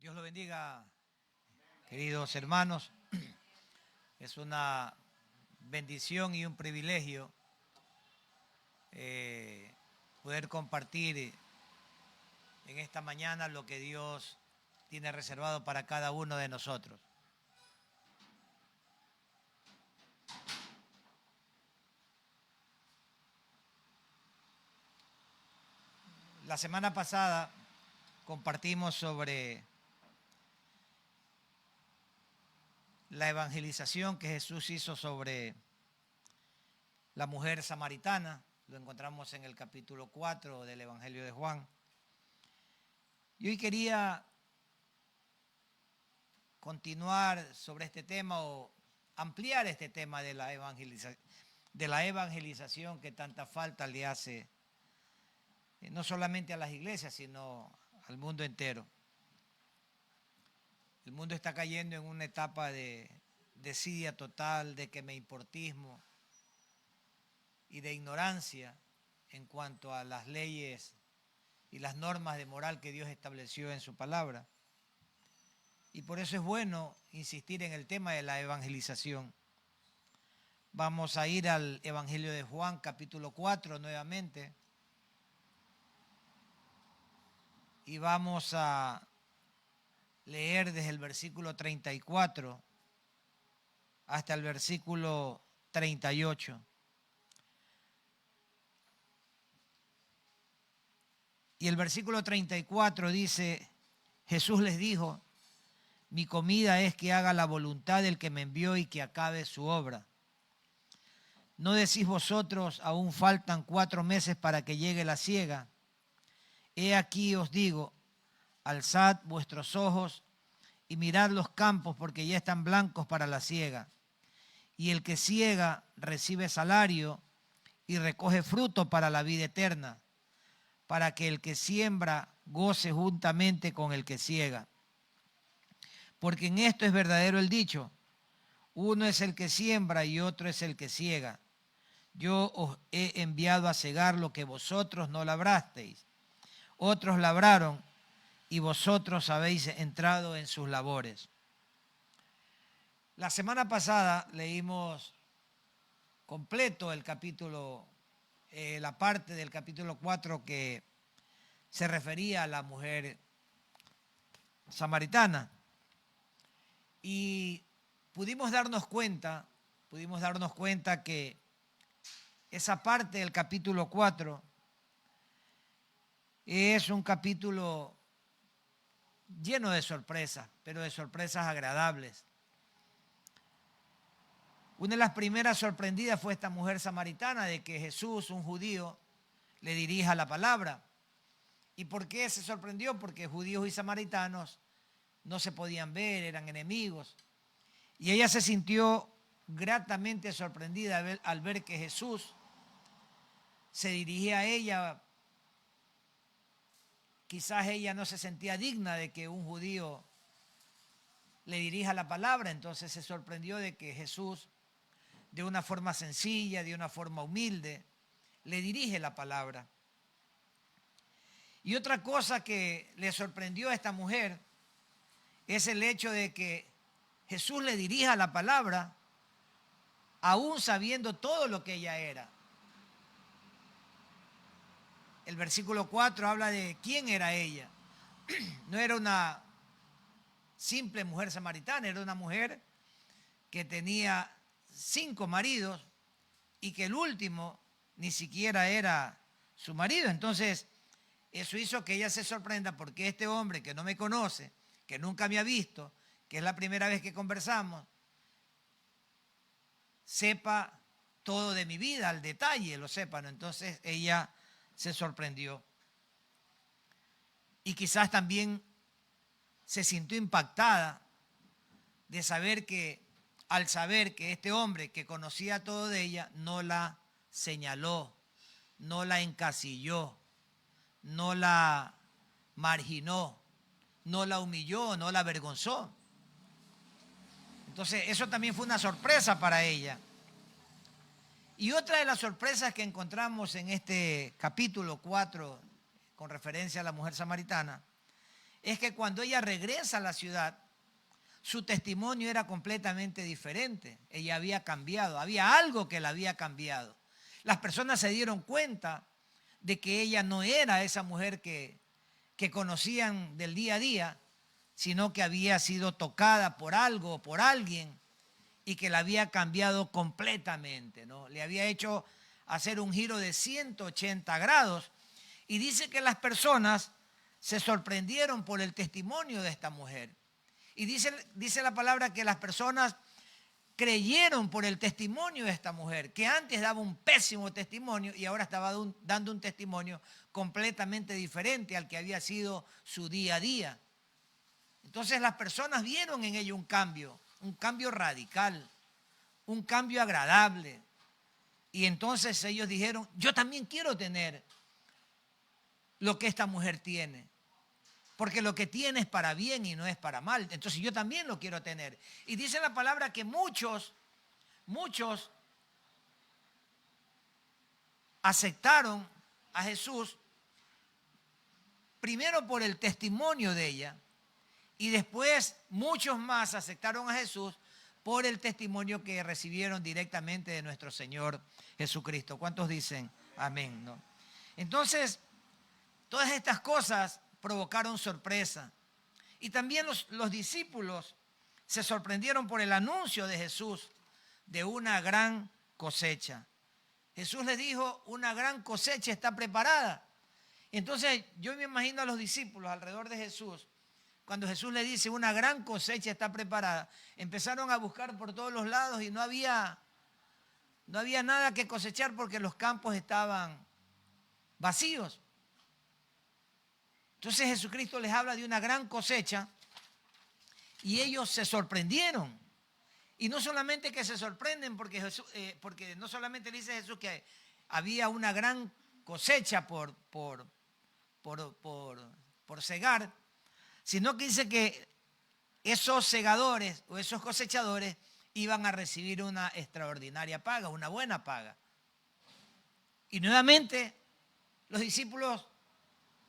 Dios lo bendiga, queridos hermanos. Es una bendición y un privilegio poder compartir en esta mañana lo que Dios tiene reservado para cada uno de nosotros. La semana pasada compartimos sobre la evangelización que Jesús hizo sobre la mujer samaritana. Lo encontramos en el capítulo 4 del Evangelio de Juan. Y hoy quería continuar sobre este tema o ampliar este tema de la evangelización que tanta falta le hace no solamente a las iglesias, sino al mundo entero. El mundo está cayendo en una etapa de desidia total, de que me importismo y de ignorancia en cuanto a las leyes y las normas de moral que Dios estableció en su palabra. Y por eso es bueno insistir en el tema de la evangelización. Vamos a ir al Evangelio de Juan, capítulo 4 nuevamente. Y vamos a leer desde el versículo 34 hasta el versículo 38. Y el versículo 34 dice: Jesús les dijo: mi comida es que haga la voluntad del que me envió y que acabe su obra. ¿No decís vosotros, aún faltan 4 meses para que llegue la siega? He aquí os digo, alzad vuestros ojos y mirad los campos, porque ya están blancos para la siega. Y el que siega recibe salario y recoge fruto para la vida eterna, para que el que siembra goce juntamente con el que siega. Porque en esto es verdadero el dicho: uno es el que siembra y otro es el que siega. Yo os he enviado a segar lo que vosotros no labrasteis. Otros labraron y vosotros habéis entrado en sus labores. La semana pasada leímos completo el capítulo, la parte del capítulo 4 que se refería a la mujer samaritana. Y pudimos darnos cuenta que esa parte del capítulo 4 es un capítulo lleno de sorpresas, pero de sorpresas agradables. Una de las primeras sorprendidas fue esta mujer samaritana de que Jesús, un judío, le dirija la palabra. ¿Y por qué se sorprendió? Porque judíos y samaritanos no se podían ver, eran enemigos. Y ella se sintió gratamente sorprendida al ver que Jesús se dirigía a ella. Quizás ella no se sentía digna de que un judío le dirija la palabra, entonces se sorprendió de que Jesús, de una forma sencilla, de una forma humilde, le dirige la palabra. Y otra cosa que le sorprendió a esta mujer es el hecho de que Jesús le dirija la palabra aún sabiendo todo lo que ella era. El versículo 4 habla de quién era ella. No era una simple mujer samaritana, era una mujer que tenía 5 maridos y que el último ni siquiera era su marido. Entonces, eso hizo que ella se sorprenda porque este hombre que no me conoce, que nunca me ha visto, que es la primera vez que conversamos, sepa todo de mi vida, al detalle lo sepa, ¿no? Entonces ella se sorprendió. Y quizás también se sintió impactada de saber que, al saber que este hombre que conocía todo de ella, no la señaló, no la encasilló, no la marginó, no la humilló, no la avergonzó. Entonces, eso también fue una sorpresa para ella. Y otra de las sorpresas que encontramos en este capítulo 4, con referencia a la mujer samaritana, es que cuando ella regresa a la ciudad, su testimonio era completamente diferente. Ella había cambiado, había algo que la había cambiado. Las personas se dieron cuenta de que ella no era esa mujer que conocían del día a día, sino que había sido tocada por algo, por alguien, y que la había cambiado completamente, ¿no? Le había hecho hacer un giro de 180 grados. Y dice que las personas se sorprendieron por el testimonio de esta mujer. Y dice la palabra que las personas creyeron por el testimonio de esta mujer, que antes daba un pésimo testimonio y ahora estaba dando un testimonio completamente diferente al que había sido su día a día. Entonces las personas vieron en ella un cambio radical, un cambio agradable. Y entonces ellos dijeron, yo también quiero tener lo que esta mujer tiene. Porque lo que tiene es para bien y no es para mal. Entonces yo también lo quiero tener. Y dice la palabra que muchos aceptaron a Jesús primero por el testimonio de ella y después muchos más aceptaron a Jesús por el testimonio que recibieron directamente de nuestro Señor Jesucristo. ¿Cuántos dicen amén? ¿No? Entonces, todas estas cosas provocaron sorpresa. Y también los discípulos se sorprendieron por el anuncio de Jesús de una gran cosecha. Jesús les dijo, una gran cosecha está preparada. Entonces yo me imagino a los discípulos alrededor de Jesús, cuando Jesús le dice, una gran cosecha está preparada, empezaron a buscar por todos los lados y no había nada que cosechar porque los campos estaban vacíos. Entonces Jesucristo les habla de una gran cosecha y ellos se sorprendieron. Y no solamente que se sorprenden porque no solamente dice Jesús que había una gran cosecha por cegar, sino que dice que esos segadores o esos cosechadores iban a recibir una extraordinaria paga, una buena paga. Y nuevamente los discípulos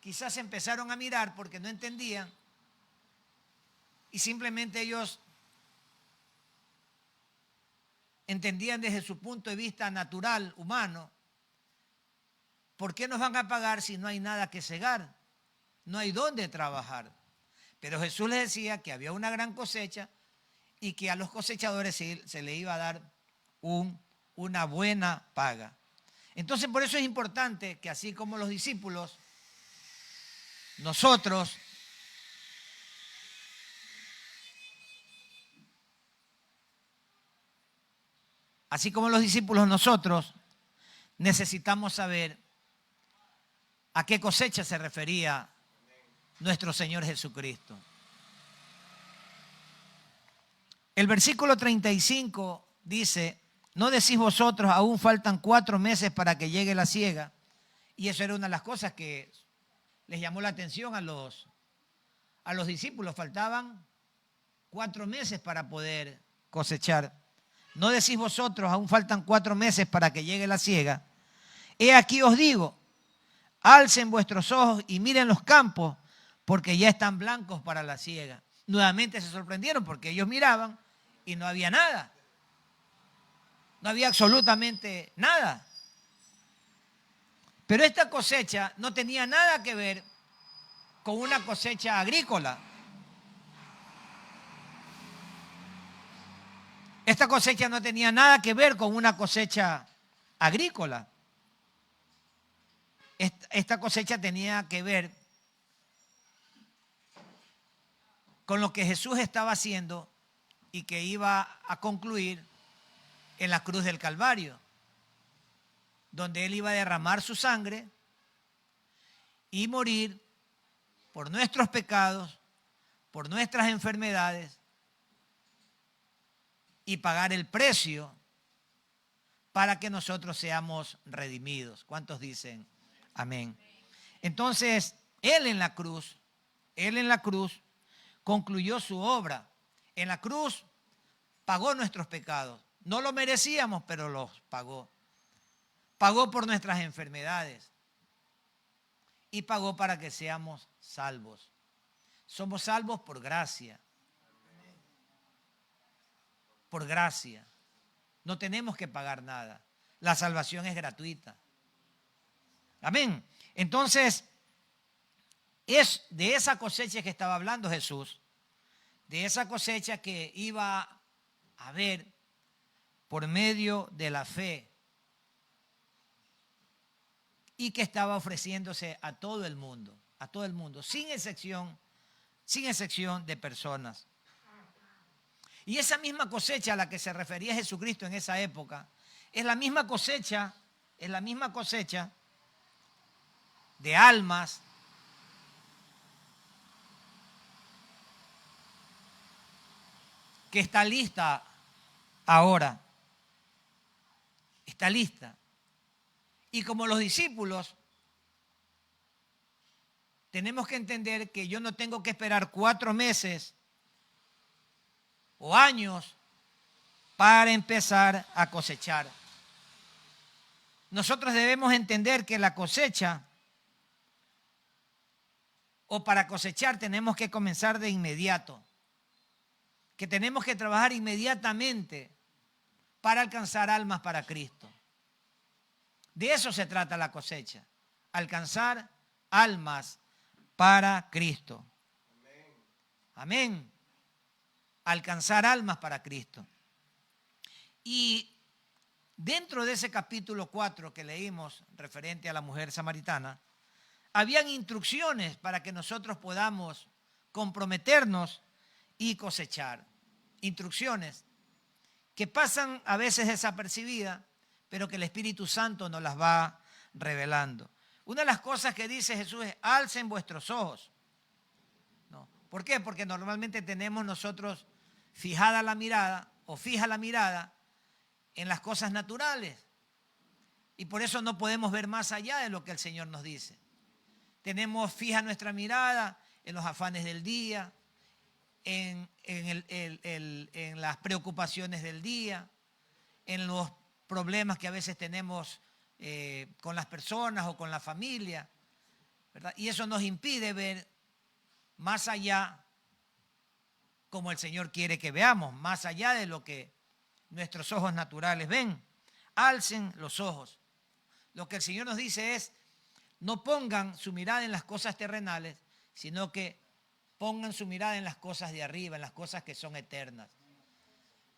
quizás empezaron a mirar porque no entendían y simplemente ellos entendían desde su punto de vista natural, humano, ¿por qué nos van a pagar si no hay nada que segar? No hay dónde trabajar. Pero Jesús les decía que había una gran cosecha y que a los cosechadores se le iba a dar una buena paga. Entonces por eso es importante que así como los discípulos, nosotros necesitamos saber a qué cosecha se refería nuestro Señor Jesucristo. El versículo 35 dice, ¿no decís vosotros, aún faltan 4 meses para que llegue la siega? Y eso era una de las cosas que les llamó la atención a los discípulos. Faltaban 4 meses para poder cosechar. ¿No decís vosotros, aún faltan 4 meses para que llegue la siega? He aquí os digo, alcen vuestros ojos y miren los campos, porque ya están blancos para la siega. Nuevamente se sorprendieron porque ellos miraban y no había nada. No había absolutamente nada. Pero esta cosecha no tenía nada que ver con una cosecha agrícola. Esta cosecha no tenía nada que ver con una cosecha agrícola. Esta cosecha tenía que ver con lo que Jesús estaba haciendo y que iba a concluir en la cruz del Calvario, donde Él iba a derramar su sangre y morir por nuestros pecados, por nuestras enfermedades y pagar el precio para que nosotros seamos redimidos. ¿Cuántos dicen amén? Entonces, Él en la cruz concluyó su obra. En la cruz pagó nuestros pecados. No lo merecíamos, pero los pagó. Pagó por nuestras enfermedades y pagó para que seamos salvos. Somos salvos por gracia. Por gracia. No tenemos que pagar nada. La salvación es gratuita. Amén. Entonces, es de esa cosecha que estaba hablando Jesús, de esa cosecha que iba a haber por medio de la fe y que estaba ofreciéndose a todo el mundo, sin excepción de personas. Y esa misma cosecha a la que se refería Jesucristo en esa época, es la misma cosecha de almas que está lista ahora. Está lista. Y como los discípulos, tenemos que entender que yo no tengo que esperar 4 meses o años para empezar a cosechar. Nosotros debemos entender que la cosecha, o para cosechar tenemos que comenzar de inmediato, que tenemos que trabajar inmediatamente para alcanzar almas para Cristo. De eso se trata la cosecha, alcanzar almas para Cristo. Amén. Alcanzar almas para Cristo. Y dentro de ese capítulo 4 que leímos referente a la mujer samaritana, habían instrucciones para que nosotros podamos comprometernos y cosechar. Instrucciones que pasan a veces desapercibidas, pero que el Espíritu Santo nos las va revelando. Una de las cosas que dice Jesús es: alcen vuestros ojos. ¿No? ¿Por qué? Porque normalmente tenemos nosotros fija la mirada en las cosas naturales. Y por eso no podemos ver más allá de lo que el Señor nos dice. Tenemos fija nuestra mirada en los afanes del día, en las preocupaciones del día, en los problemas que a veces tenemos con las personas o con la familia, ¿verdad? Y eso nos impide ver más allá, como el Señor quiere que veamos, más allá de lo que nuestros ojos naturales ven. Alcen los ojos. Lo que el Señor nos dice es: no pongan su mirada en las cosas terrenales, sino que pongan su mirada en las cosas de arriba, en las cosas que son eternas.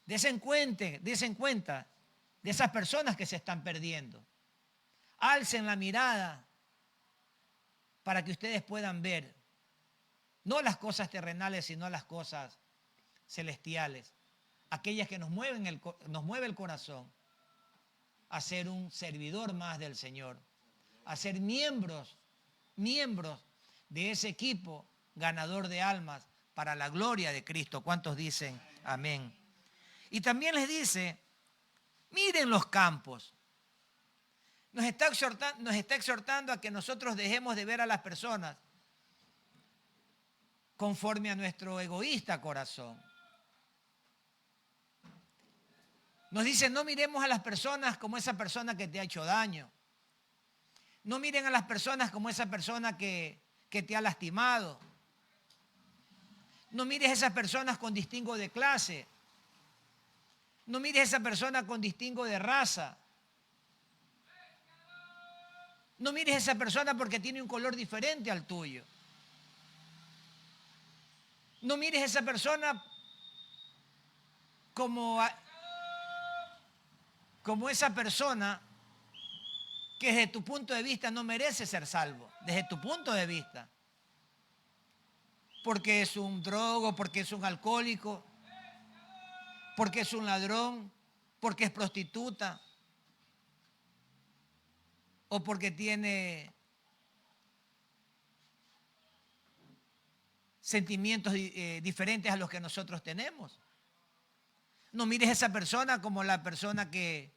Desen cuenta de esas personas que se están perdiendo. Alcen la mirada para que ustedes puedan ver, no las cosas terrenales, sino las cosas celestiales, aquellas que nos mueve el corazón a ser un servidor más del Señor, a ser miembros de ese equipo ganador de almas para la gloria de Cristo. ¿Cuántos dicen amén? Y también les dice: miren los campos. Nos está exhortando a que nosotros dejemos de ver a las personas conforme a nuestro egoísta corazón. Nos dice: no miremos a las personas como esa persona que te ha hecho daño. No miren a las personas como esa persona que te ha lastimado. No mires a esas personas con distingo de clase. No mires a esa persona con distingo de raza. No mires a esa persona porque tiene un color diferente al tuyo. No mires a esa persona como esa persona que desde tu punto de vista no merece ser salvo, desde tu punto de vista. Porque es un drogo, porque es un alcohólico, porque es un ladrón, porque es prostituta, o porque tiene sentimientos diferentes a los que nosotros tenemos. No mires a esa persona como la persona que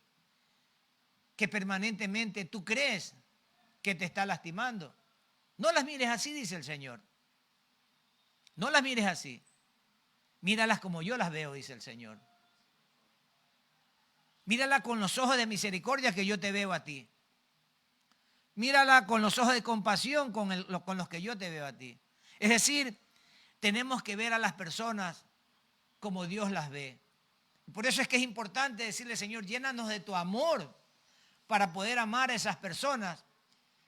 permanentemente tú crees que te está lastimando. No las mires así, dice el Señor. No las mires así. Míralas como yo las veo, dice el Señor. Mírala con los ojos de misericordia que yo te veo a ti. Mírala con los ojos de compasión con los que yo te veo a ti. Es decir, Tenemos que ver a las personas como Dios las ve. Por eso es que es importante decirle, Señor, llénanos de tu amor para poder amar a esas personas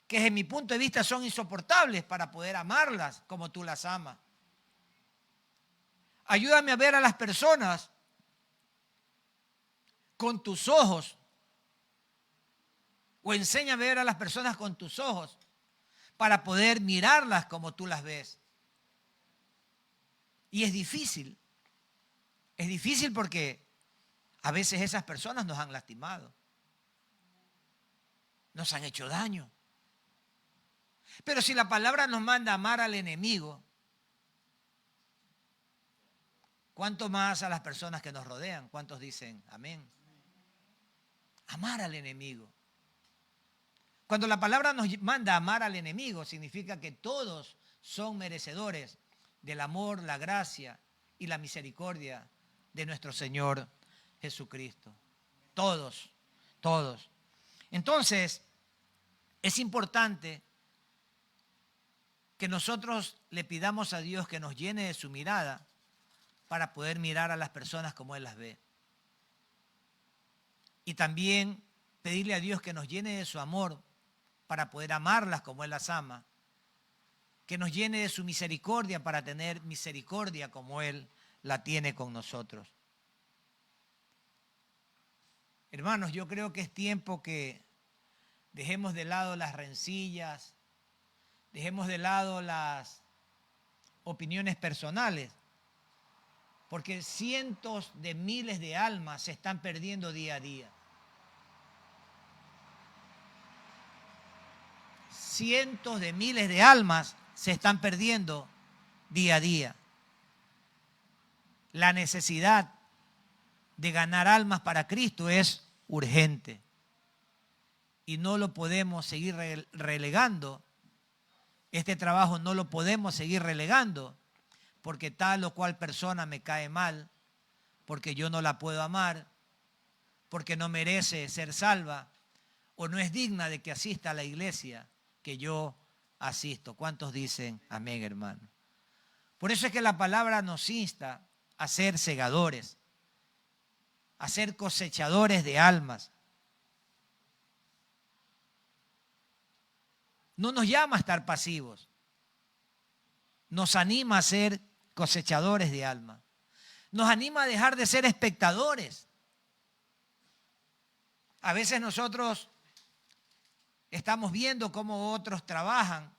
que desde mi punto de vista son insoportables, para poder amarlas como tú las amas. Ayúdame a ver a las personas con tus ojos, o enséñame a ver a las personas con tus ojos para poder mirarlas como tú las ves. Y es difícil porque a veces esas personas nos han lastimado, nos han hecho daño. Pero si la palabra nos manda a amar al enemigo, ¿cuánto más a las personas que nos rodean? ¿Cuántos dicen amén? Amar al enemigo. Cuando la palabra nos manda a amar al enemigo, significa que todos son merecedores del amor, la gracia y la misericordia de nuestro Señor Jesucristo. Todos, todos. Entonces, es importante que nosotros le pidamos a Dios que nos llene de su mirada para poder mirar a las personas como Él las ve. Y también pedirle a Dios que nos llene de su amor para poder amarlas como Él las ama. Que nos llene de su misericordia para tener misericordia como Él la tiene con nosotros. Hermanos, yo creo que es tiempo que dejemos de lado las rencillas, dejemos de lado las opiniones personales, porque cientos de miles de almas se están perdiendo día a día. Cientos de miles de almas se están perdiendo día a día. La necesidad de ganar almas para Cristo es urgente y no lo podemos seguir relegando. Este trabajo no lo podemos seguir relegando porque tal o cual persona me cae mal, porque yo no la puedo amar, porque no merece ser salva o no es digna de que asista a la iglesia que yo asisto. ¿Cuántos dicen amén, hermano? Por eso es que la palabra nos insta a ser segadores, a ser cosechadores de almas. No nos llama a estar pasivos, nos anima a ser cosechadores de almas. Nos anima a dejar de ser espectadores. A veces nosotros estamos viendo cómo otros trabajan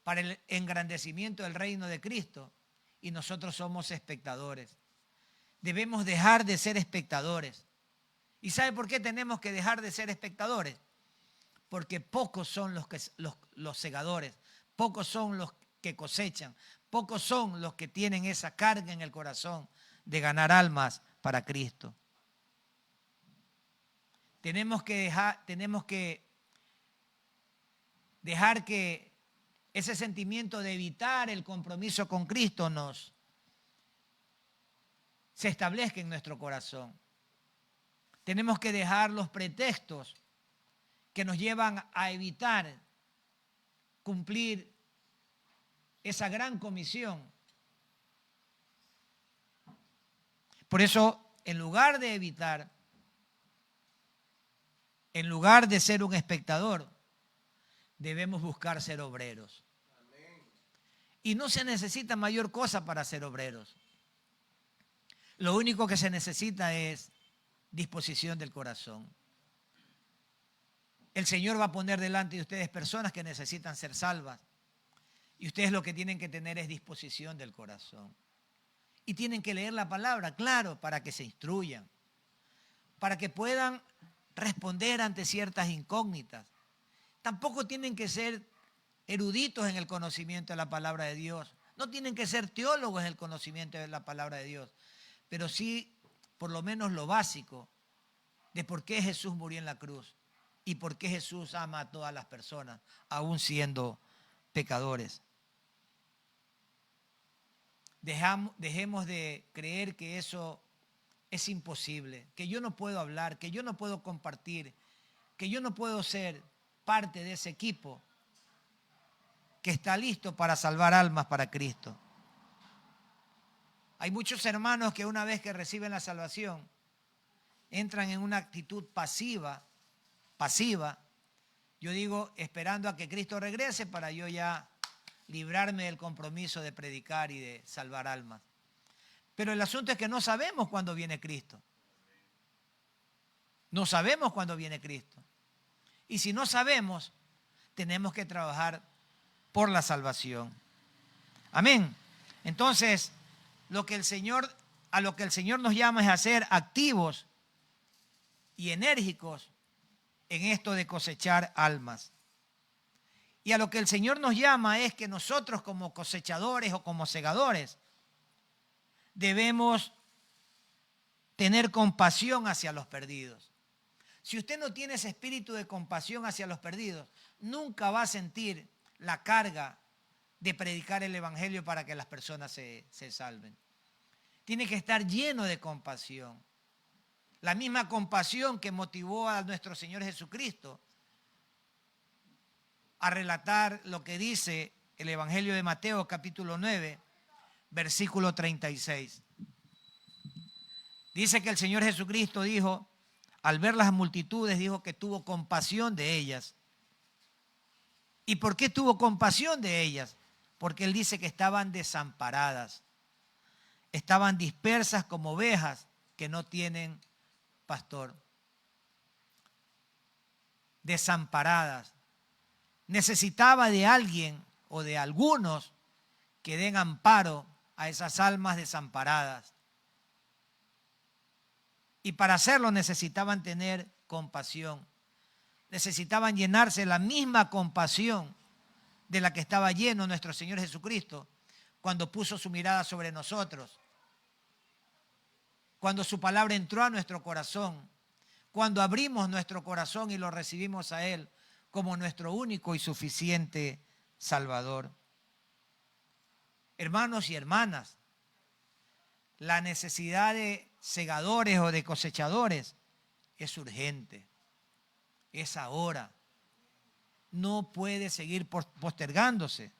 para el engrandecimiento del reino de Cristo y nosotros somos espectadores. Debemos dejar de ser espectadores. ¿Y sabe por qué tenemos que dejar de ser espectadores? Porque pocos son los segadores, pocos son los que cosechan, pocos son los que tienen esa carga en el corazón de ganar almas para Cristo. Tenemos que dejar que ese sentimiento de evitar el compromiso con Cristo se establezca en nuestro corazón. Tenemos que dejar los pretextos que nos llevan a evitar cumplir esa gran comisión. Por eso, en lugar de evitar, en lugar de ser un espectador, debemos buscar ser obreros. Y no se necesita mayor cosa para ser obreros. Lo único que se necesita es disposición del corazón. El Señor va a poner delante de ustedes personas que necesitan ser salvas. Y ustedes lo que tienen que tener es disposición del corazón. Y tienen que leer la palabra, claro, para que se instruyan. Para que puedan responder ante ciertas incógnitas. Tampoco tienen que ser eruditos en el conocimiento de la palabra de Dios. No tienen que ser teólogos en el conocimiento de la palabra de Dios. Pero sí, por lo menos lo básico de por qué Jesús murió en la cruz y por qué Jesús ama a todas las personas, aún siendo pecadores. Dejemos de creer que eso es imposible, que yo no puedo hablar, que yo no puedo compartir, que yo no puedo ser parte de ese equipo que está listo para salvar almas para Cristo. Hay muchos hermanos que una vez que reciben la salvación, entran en una actitud pasiva, yo digo, esperando a que Cristo regrese para yo ya librarme del compromiso de predicar y de salvar almas. Pero el asunto es que no sabemos cuándo viene Cristo. No sabemos cuándo viene Cristo. Y si no sabemos, tenemos que trabajar por la salvación. Amén. Entonces, a lo que el Señor nos llama es a ser activos y enérgicos en esto de cosechar almas. Y a lo que el Señor nos llama es que nosotros como cosechadores o como segadores debemos tener compasión hacia los perdidos. Si usted no tiene ese espíritu de compasión hacia los perdidos, nunca va a sentir la carga de predicar el evangelio para que las personas se salven. Tiene que estar lleno de compasión. La misma compasión que motivó a nuestro Señor Jesucristo a relatar lo que dice el Evangelio de Mateo, capítulo 9, versículo 36. Dice que el Señor Jesucristo dijo, al ver las multitudes, dijo que tuvo compasión de ellas. ¿Y por qué tuvo compasión de ellas? Porque Él dice que estaban desamparadas, estaban dispersas como ovejas que no tienen pastor. Desamparadas. Necesitaba de alguien o de algunos que den amparo a esas almas desamparadas. Y para hacerlo necesitaban tener compasión. Necesitaban llenarse la misma compasión de la que estaba lleno nuestro Señor Jesucristo cuando puso su mirada sobre nosotros, cuando su palabra entró a nuestro corazón, cuando abrimos nuestro corazón y lo recibimos a Él como nuestro único y suficiente Salvador. Hermanos y hermanas, la necesidad de segadores o de cosechadores es urgente, es ahora. No puede seguir postergándose.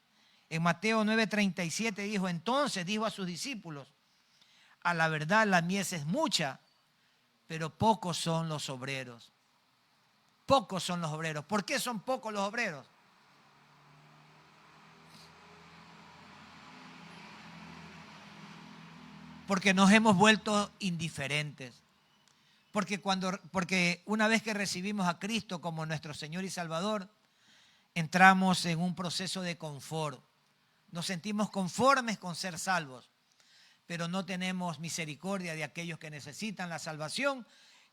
En Mateo 9:37 dijo, entonces dijo a sus discípulos, a la verdad la mies es mucha, pero pocos son los obreros. Pocos son los obreros. ¿Por qué son pocos los obreros? Porque nos hemos vuelto indiferentes. Porque una vez que recibimos a Cristo como nuestro Señor y Salvador, entramos en un proceso de confort. Nos sentimos conformes con ser salvos, pero no tenemos misericordia de aquellos que necesitan la salvación,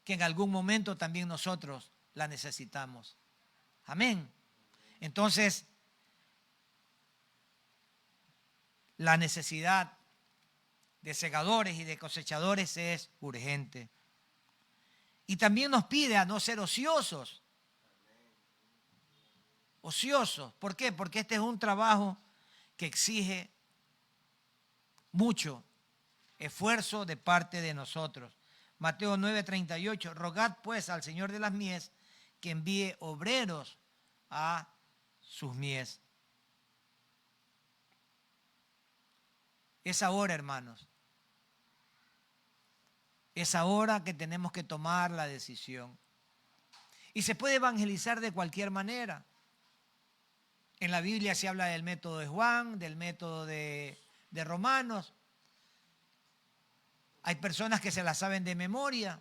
que en algún momento también nosotros la necesitamos. Amén. Entonces, la necesidad de segadores y de cosechadores es urgente. Y también nos pide a no ser ociosos. Ociosos. ¿Por qué? Porque este es un trabajo que exige mucho esfuerzo de parte de nosotros. Mateo 9:38, rogad pues al Señor de las mies que envíe obreros a sus mies. Es ahora, hermanos. Es ahora que tenemos que tomar la decisión. Y se puede evangelizar de cualquier manera. En la Biblia se habla del método de Juan, del método de Romanos. Hay personas que se la saben de memoria.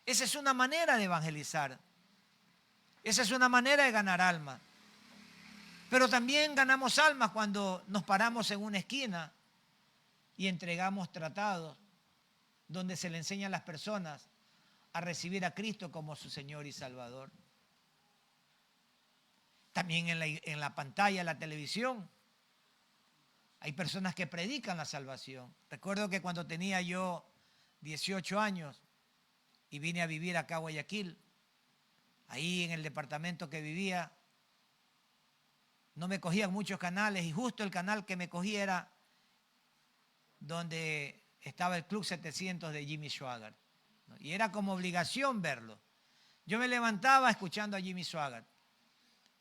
Esa es una manera de evangelizar. Esa es una manera de ganar almas. Pero también ganamos almas cuando nos paramos en una esquina y entregamos tratados donde se le enseña a las personas a recibir a Cristo como su Señor y Salvador. También en la pantalla, en la televisión, hay personas que predican la salvación. Recuerdo que cuando tenía yo 18 años y vine a vivir acá a Guayaquil, ahí en el departamento que vivía, no me cogían muchos canales y justo el canal que me cogía era donde estaba el Club 700 de Jimmy Swaggart. Y era como obligación verlo. Yo me levantaba escuchando a Jimmy Swaggart.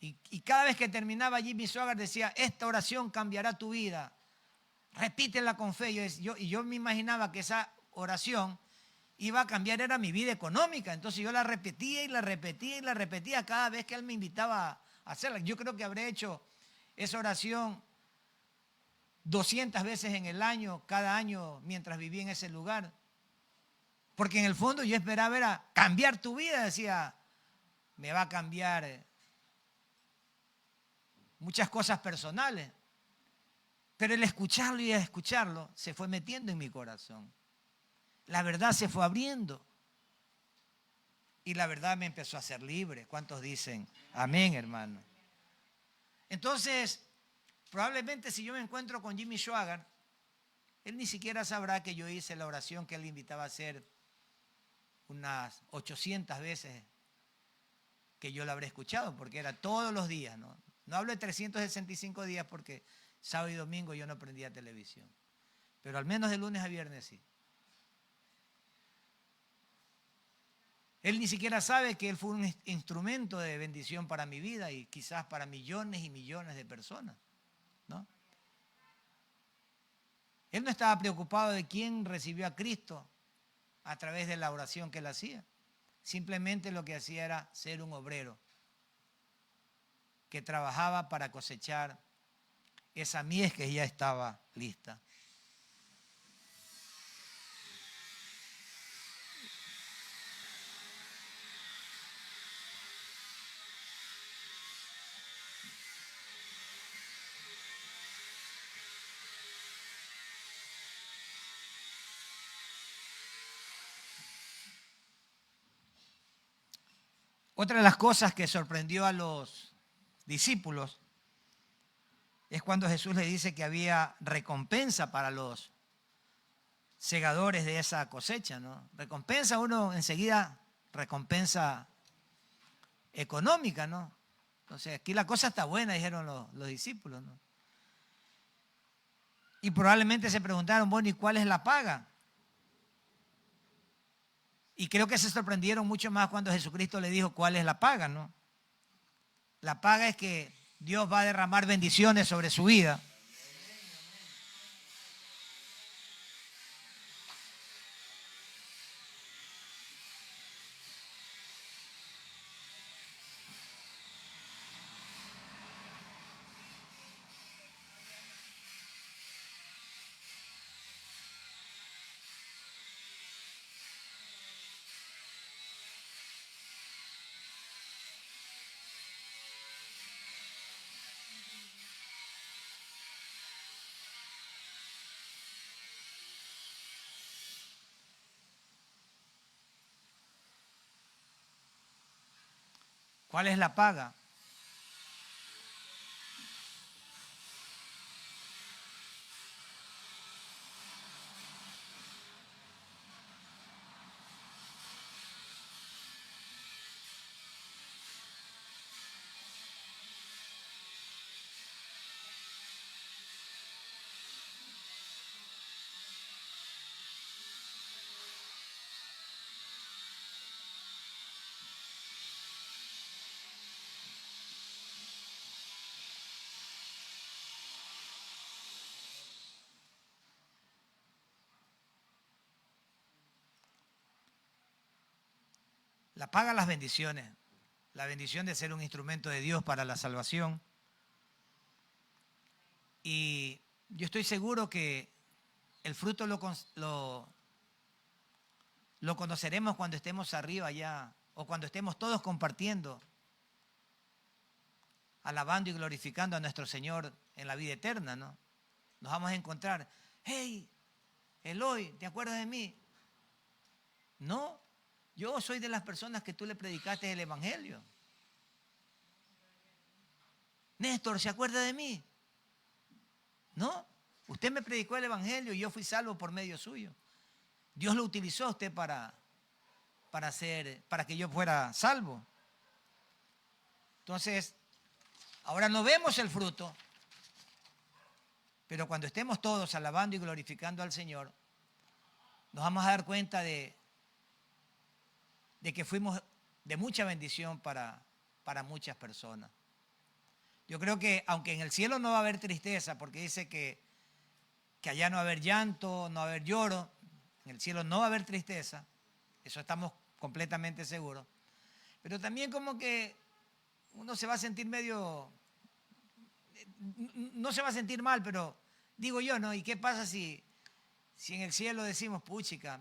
Y cada vez que terminaba Jimmy Swaggart decía, esta oración cambiará tu vida. repítela con fe. Yo me imaginaba que esa oración iba a cambiar, era mi vida económica. Entonces yo la repetía y la repetía y la repetía cada vez que él me invitaba a hacerla. Yo creo que habré hecho esa oración 200 veces en el año, cada año, mientras vivía en ese lugar. Porque en el fondo yo esperaba era cambiar tu vida. Decía, me va a cambiar muchas cosas personales. Pero el escucharlo y el escucharlo se fue metiendo en mi corazón. La verdad se fue abriendo. Y la verdad me empezó a hacer libre. ¿Cuántos dicen amén, hermano? Entonces, probablemente si yo me encuentro con Jimmy Swaggart, él ni siquiera sabrá que yo hice la oración que él invitaba a hacer unas 800 veces que yo la habré escuchado, porque era todos los días, ¿no? No hablo de 365 días porque sábado y domingo yo no prendía televisión, pero al menos de lunes a viernes sí. Él ni siquiera sabe que él fue un instrumento de bendición para mi vida y quizás para millones y millones de personas, ¿no? Él no estaba preocupado de quién recibió a Cristo a través de la oración que él hacía. Simplemente lo que hacía era ser un obrero que trabajaba para cosechar esa mies que ya estaba lista. Otra de las cosas que sorprendió a los discípulos es cuando Jesús le dice que había recompensa para los segadores de esa cosecha, ¿no? Recompensa, uno enseguida, recompensa económica, ¿no? Entonces aquí la cosa está buena, dijeron los discípulos, ¿no? Y probablemente se preguntaron, bueno, ¿y cuál es la paga? Y creo que se sorprendieron mucho más cuando Jesucristo le dijo cuál es la paga, ¿no? La paga es que Dios va a derramar bendiciones sobre su vida. ¿Cuál es la paga? La paga las bendiciones. La bendición de ser un instrumento de Dios para la salvación. Y yo estoy seguro que el fruto lo conoceremos cuando estemos arriba ya, o cuando estemos todos compartiendo, alabando y glorificando a nuestro Señor en la vida eterna, ¿no? Nos vamos a encontrar, hey, Eloy, ¿te acuerdas de mí? No, yo soy de las personas que tú le predicaste el Evangelio. Néstor, ¿se acuerda de mí? No, usted me predicó el Evangelio y yo fui salvo por medio suyo. Dios lo utilizó a usted para que yo fuera salvo. Entonces, ahora no vemos el fruto, pero cuando estemos todos alabando y glorificando al Señor, nos vamos a dar cuenta de que fuimos de mucha bendición para muchas personas. Yo creo que aunque en el cielo no va a haber tristeza, porque dice que que allá no va a haber llanto, no va a haber lloro, en el cielo no va a haber tristeza, eso estamos completamente seguros. Pero también como que uno se va a sentir medio, no se va a sentir mal, pero digo yo, ¿no? ¿Y qué pasa si en el cielo decimos, puchica,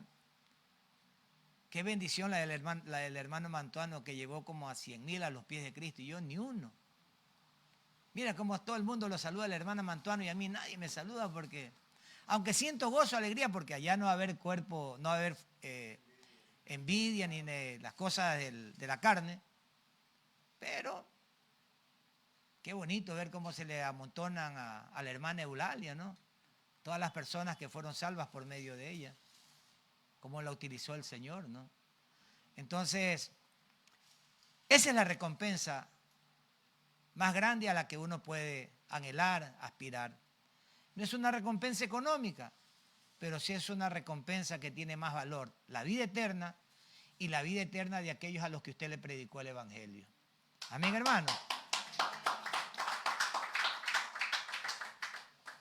qué bendición la del hermano Mantuano que llegó como a 100.000 a los pies de Cristo y yo ni uno? Mira cómo todo el mundo lo saluda al hermano Mantuano y a mí nadie me saluda porque, aunque siento gozo, alegría, porque allá no va a haber cuerpo, no va a haber envidia ni las cosas de la carne, pero qué bonito ver cómo se le amontonan a la hermana Eulalia, ¿no? Todas las personas que fueron salvas por medio de ella, cómo la utilizó el Señor, ¿no? Entonces, esa es la recompensa más grande a la que uno puede anhelar, aspirar. No es una recompensa económica, pero sí es una recompensa que tiene más valor, la vida eterna y la vida eterna de aquellos a los que usted le predicó el Evangelio. Amén, hermano.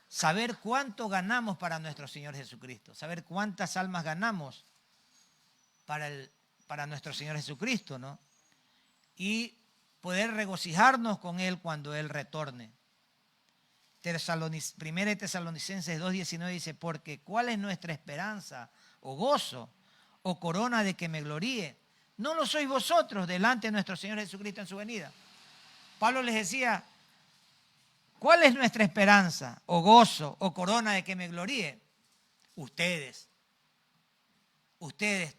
Saber cuánto ganamos para nuestro Señor Jesucristo, saber cuántas almas ganamos para nuestro Señor Jesucristo, ¿no? Y poder regocijarnos con Él cuando Él retorne. 1 Tesalonicenses 2:19 dice, porque ¿cuál es nuestra esperanza o gozo o corona de que me gloríe? ¿No lo sois vosotros delante de nuestro Señor Jesucristo en su venida? Pablo les decía, ¿cuál es nuestra esperanza o gozo o corona de que me gloríe? Ustedes,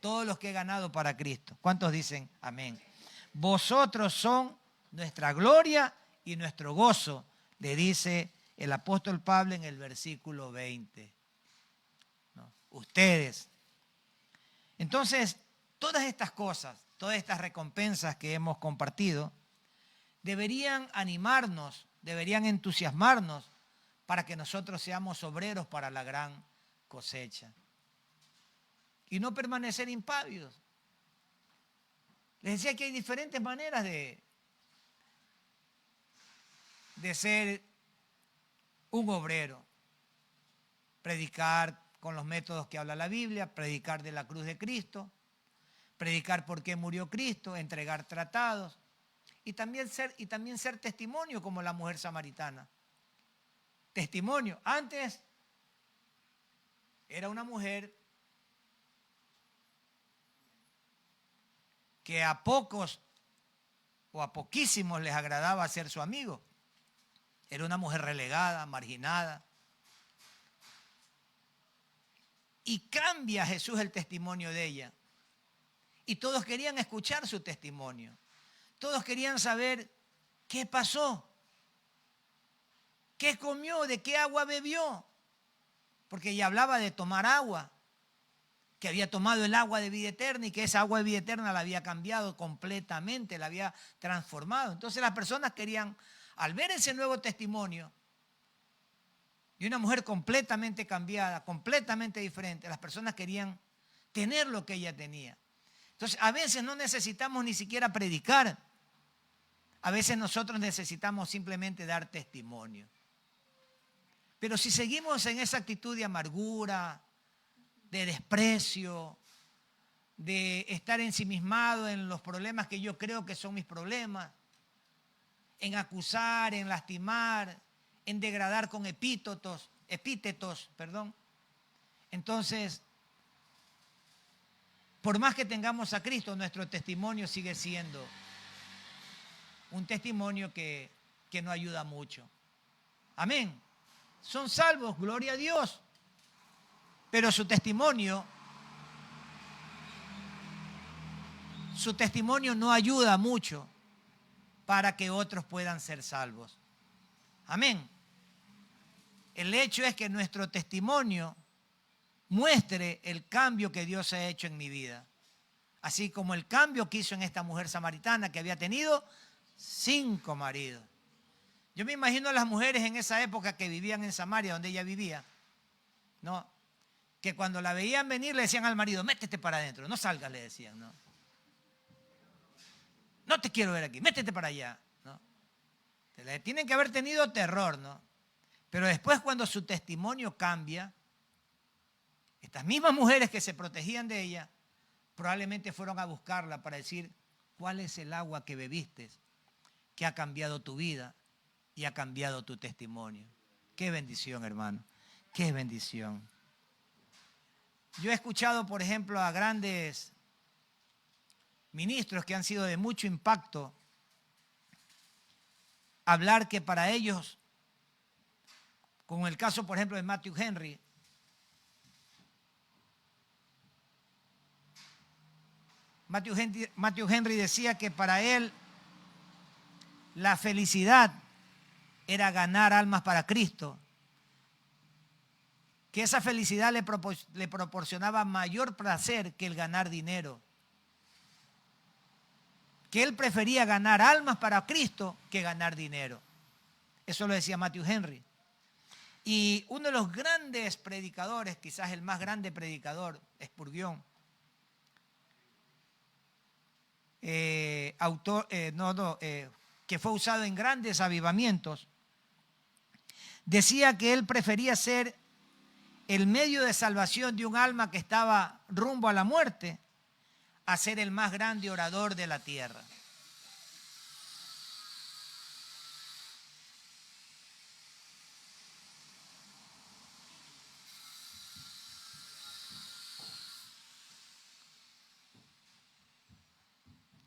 todos los que he ganado para Cristo. ¿Cuántos dicen amén? Vosotros son nuestra gloria y nuestro gozo, le dice el apóstol Pablo en el versículo 20. ¿No? Ustedes. Entonces, todas estas cosas, todas estas recompensas que hemos compartido, deberían animarnos, deberían entusiasmarnos para que nosotros seamos obreros para la gran cosecha. Y no permanecer impávidos. Les decía que hay diferentes maneras de ser un obrero. Predicar con los métodos que habla la Biblia, predicar de la cruz de Cristo, predicar por qué murió Cristo, entregar tratados y también ser testimonio como la mujer samaritana. Testimonio. Antes era una mujer que a pocos o a poquísimos les agradaba ser su amigo. Era una mujer relegada, marginada. Y cambia Jesús el testimonio de ella. Y todos querían escuchar su testimonio. Todos querían saber qué pasó, qué comió, de qué agua bebió. Porque ella hablaba de tomar agua, que había tomado el agua de vida eterna y que esa agua de vida eterna la había cambiado completamente, la había transformado. Entonces las personas querían, al ver ese nuevo testimonio de una mujer completamente cambiada, completamente diferente, las personas querían tener lo que ella tenía. Entonces a veces no necesitamos ni siquiera predicar, a veces nosotros necesitamos simplemente dar testimonio. Pero si seguimos en esa actitud de amargura, de desprecio, de estar ensimismado en los problemas que yo creo que son mis problemas, en acusar, en lastimar, en degradar con epítetos, entonces, por más que tengamos a Cristo, nuestro testimonio sigue siendo un testimonio que no ayuda mucho. Amén. Son salvos, gloria a Dios. Pero su testimonio no ayuda mucho para que otros puedan ser salvos. Amén. El hecho es que nuestro testimonio muestre el cambio que Dios ha hecho en mi vida. Así como el cambio que hizo en esta mujer samaritana que había tenido 5 maridos. Yo me imagino a las mujeres en esa época que vivían en Samaria, donde ella vivía, ¿no? Que cuando la veían venir le decían al marido, métete para adentro, no salgas, le decían, ¿no? No te quiero ver aquí, métete para allá, ¿no? Tienen que haber tenido terror, ¿no? Pero después, cuando su testimonio cambia, estas mismas mujeres que se protegían de ella, probablemente fueron a buscarla para decir, ¿cuál es el agua que bebiste que ha cambiado tu vida y ha cambiado tu testimonio? Qué bendición, hermano, qué bendición. Yo he escuchado, por ejemplo, a grandes ministros que han sido de mucho impacto hablar que para ellos, como el caso, por ejemplo, de Matthew Henry, Matthew Henry decía que para él la felicidad era ganar almas para Cristo, que esa felicidad le proporcionaba mayor placer que el ganar dinero, que él prefería ganar almas para Cristo que ganar dinero. Eso lo decía Matthew Henry. Y uno de los grandes predicadores, quizás el más grande predicador, Spurgeon, que fue usado en grandes avivamientos, decía que él prefería ser el medio de salvación de un alma que estaba rumbo a la muerte a ser el más grande orador de la tierra.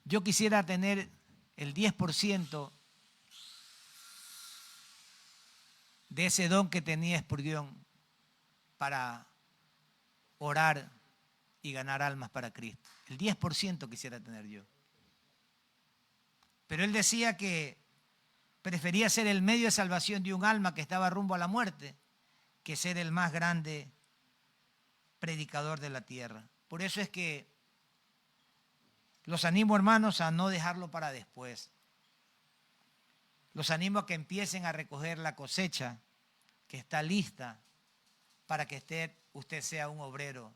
Yo quisiera tener el 10% de ese don que tenía Spurgeon para orar y ganar almas para Cristo. El 10% quisiera tener yo. Pero él decía que prefería ser el medio de salvación de un alma que estaba rumbo a la muerte que ser el más grande predicador de la tierra. Por eso es que los animo, hermanos, a no dejarlo para después. Los animo a que empiecen a recoger la cosecha que está lista para que usted sea un obrero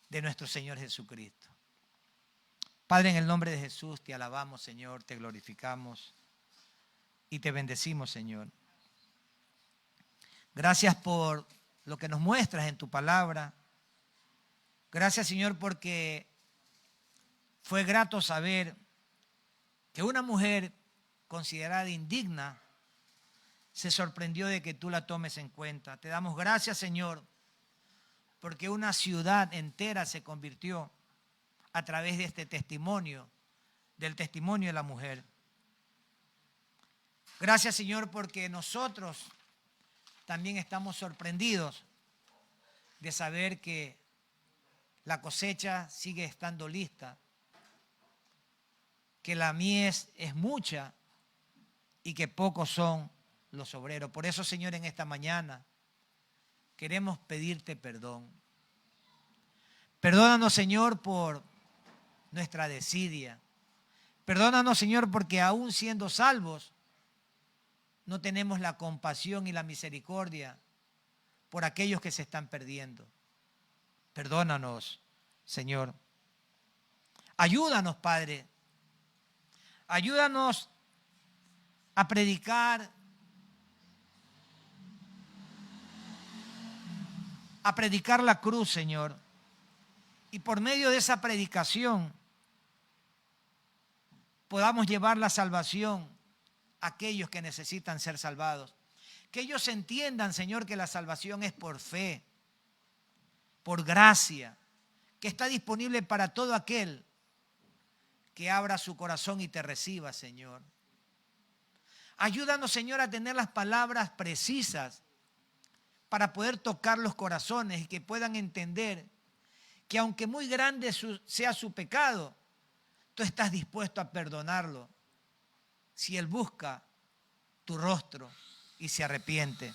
de nuestro Señor Jesucristo. Padre, en el nombre de Jesús te alabamos, Señor, te glorificamos y te bendecimos, Señor. Gracias por lo que nos muestras en tu palabra. Gracias, Señor, porque fue grato saber que una mujer considerada indigna se sorprendió de que tú la tomes en cuenta. Te damos gracias, Señor, porque una ciudad entera se convirtió a través de este testimonio, del testimonio de la mujer. Gracias, Señor, porque nosotros también estamos sorprendidos de saber que la cosecha sigue estando lista, que la mies es mucha y que pocos son los obreros. Por eso, Señor, en esta mañana queremos pedirte perdón. Perdónanos, Señor, por nuestra desidia. Perdónanos, Señor, porque aún siendo salvos, no tenemos la compasión y la misericordia por aquellos que se están perdiendo. Perdónanos, Señor. Ayúdanos, Padre. Ayúdanos a predicar la cruz, Señor. Y por medio de esa predicación podamos llevar la salvación a aquellos que necesitan ser salvados. Que ellos entiendan, Señor, que la salvación es por fe, por gracia, que está disponible para todo aquel que abra su corazón y te reciba, Señor. Ayúdanos, Señor, a tener las palabras precisas para poder tocar los corazones y que puedan entender que aunque muy grande sea su pecado, tú estás dispuesto a perdonarlo si él busca tu rostro y se arrepiente.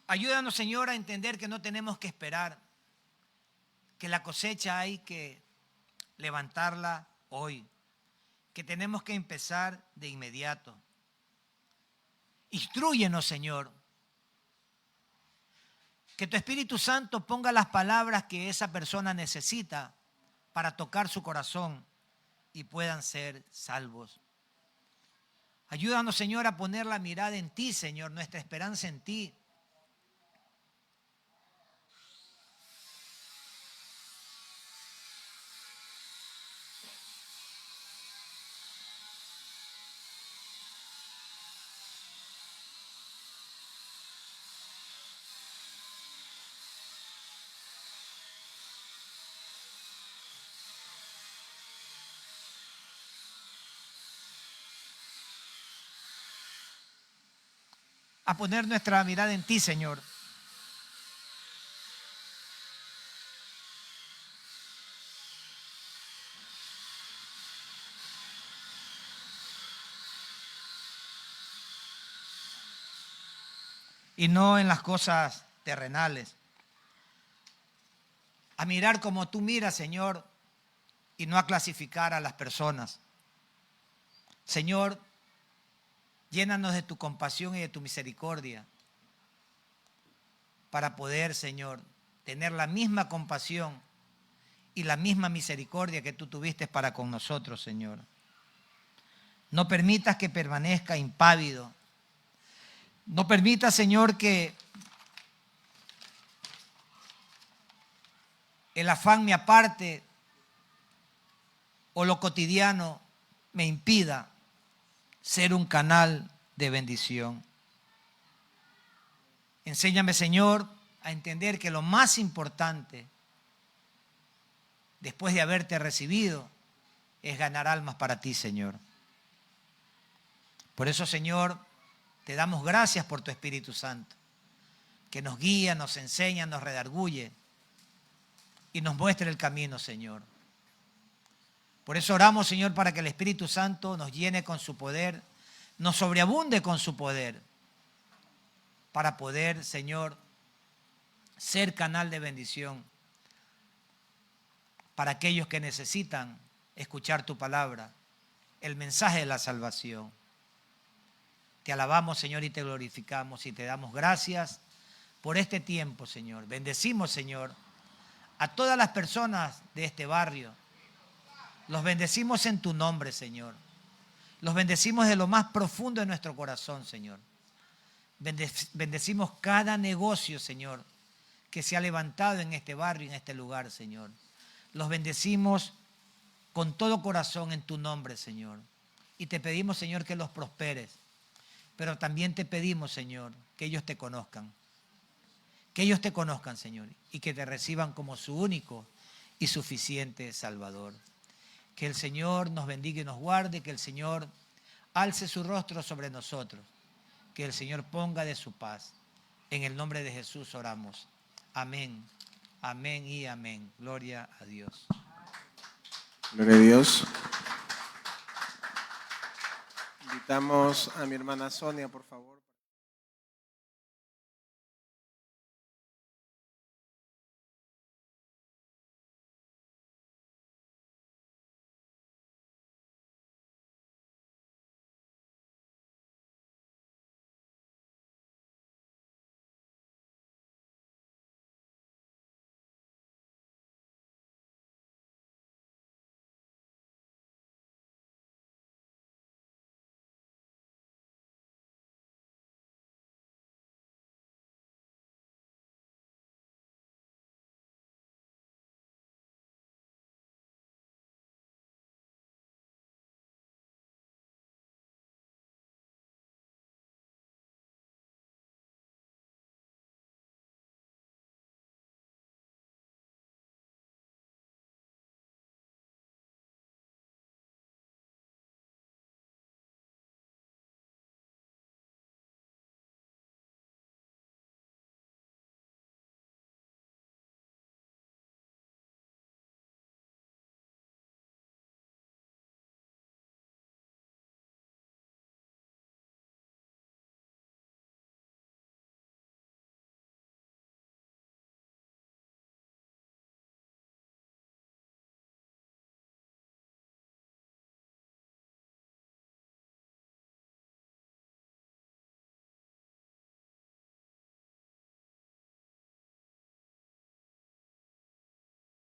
Ayúdanos, Señor, a entender que no tenemos que esperar, que la cosecha hay que levantarla hoy, que tenemos que empezar de inmediato. Instrúyenos, Señor, que tu Espíritu Santo ponga las palabras que esa persona necesita para tocar su corazón y puedan ser salvos. Ayúdanos, Señor, a poner la mirada en ti, Señor, nuestra esperanza en ti. A poner nuestra mirada en ti, Señor. Y no en las cosas terrenales. A mirar como tú miras, Señor, y no a clasificar a las personas. Señor, llénanos de tu compasión y de tu misericordia para poder, Señor, tener la misma compasión y la misma misericordia que tú tuviste para con nosotros, Señor. No permitas que permanezca impávido. No permitas, Señor, que el afán me aparte o lo cotidiano me impida ser un canal de bendición. Enséñame, Señor, a entender que lo más importante, después de haberte recibido, es ganar almas para ti, Señor. Por eso, Señor, te damos gracias por tu Espíritu Santo, que nos guía, nos enseña, nos redarguye y nos muestra el camino, Señor. Por eso oramos, Señor, para que el Espíritu Santo nos llene con su poder, nos sobreabunde con su poder, para poder, Señor, ser canal de bendición para aquellos que necesitan escuchar tu palabra, el mensaje de la salvación. Te alabamos, Señor, y te glorificamos y te damos gracias por este tiempo, Señor. Bendecimos, Señor, a todas las personas de este barrio. Los bendecimos en tu nombre, Señor. Los bendecimos de lo más profundo de nuestro corazón, Señor. Bendecimos cada negocio, Señor, que se ha levantado en este barrio, en este lugar, Señor. Los bendecimos con todo corazón en tu nombre, Señor. Y te pedimos, Señor, que los prosperes. Pero también te pedimos, Señor, que ellos te conozcan. Que ellos te conozcan, Señor, y que te reciban como su único y suficiente Salvador. Que el Señor nos bendiga y nos guarde, que el Señor alce su rostro sobre nosotros, que el Señor ponga de su paz. En el nombre de Jesús oramos. Amén, amén y amén. Gloria a Dios. Gloria a Dios. Invitamos a mi hermana Sonia, por favor.